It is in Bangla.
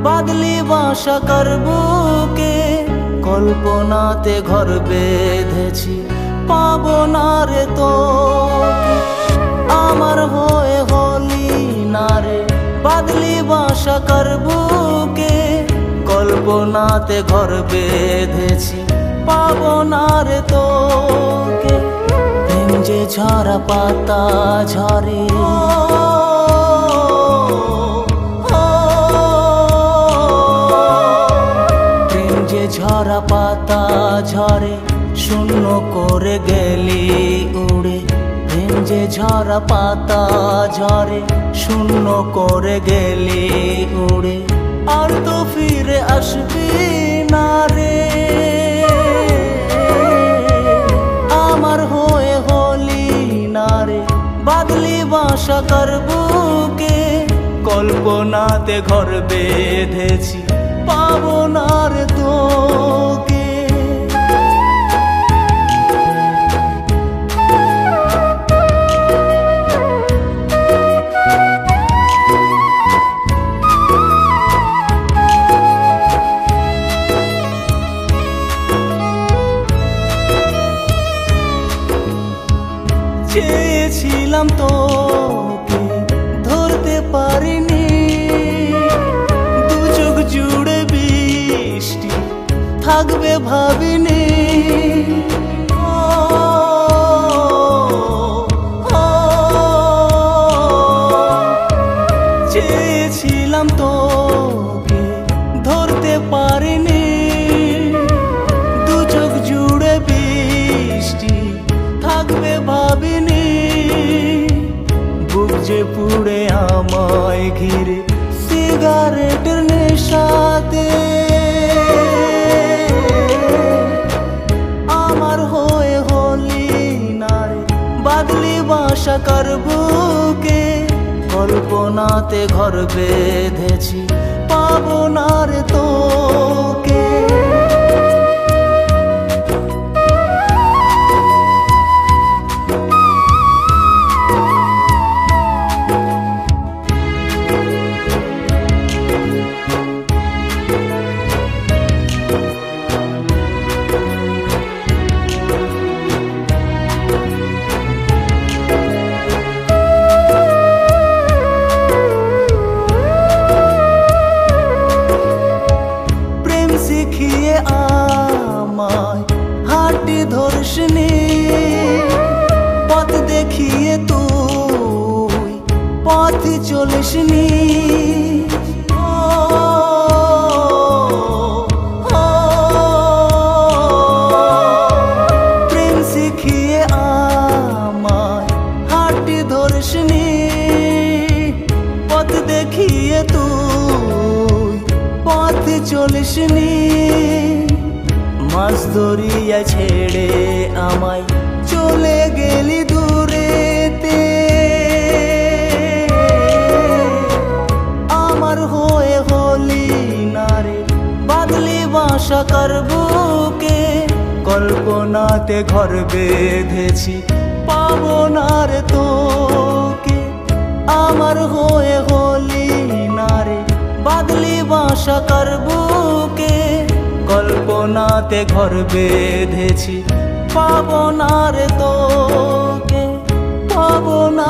বাদলি বাসা করবুকে কল্পনাতে ঘর বেঁধেছি, পাবো না রে তো। আমার হয়ে হলি না রে বাদলি বাসা করবুকে কল্পনাতে ঘর বেঁধেছি, পাবো না রে তোকে। প্রেম যে ঝরা পাতা ঝরে, ঝরা পাতা ঝরে শূন্য করে গেলি উড়ে। প্রেম যে ঝরা পাতা ঝরে শূন্য করে গেলি উড়ে, আর তো ফিরে আসবি না রে। আমার হয়ে হলি না রে বাদলি বাসা করবুকে কল্পনাতে ঘর বেঁধেছি, পাবো না রে তোকে। চেয়েছিলাম তোকে ধরতে পারিনি, দু চোখ জুড়ে বৃষ্টি থাকবে ভাবিনি। চেয়েছিলাম তোকে ধরতে পারিনি, দু চোখ জুড়ে বৃষ্টি থাকবে ভাবিনি। বুক যে পুড়ে আমায় ঘিরে সিগারেটের নেশাতে, আমার হয়ে হলি না রে বাদলি বাসা করবুকে কল্পনাতে ঘর বেঁধেছি, পাবো না রে তোকে। শিখিয়ে আমায় হাঁটি ধর্ষিনী, পথ দেখিয়ে তুই পথ চলিসনি। প্রেম শিখিয়ে আমায় হাঁটি ধর্ষিনী, পথ দেখিয়ে তুই পথ চলিসনি। মাছ ধরিয়া ছেড়ে আমায় চলে গেলি দূরেতে, আমার হয়ে হলি না রে বাদলি বাসা করবুকে কল্পনাতে ঘর বেঁধেছি, পাবো না রে তোকে। আমার হয়ে হলি না রে বাদলি বাসা করবুকে কল্পনাতে ঘর বেঁধেছি, পাবো না রে তোকে, পাবো না।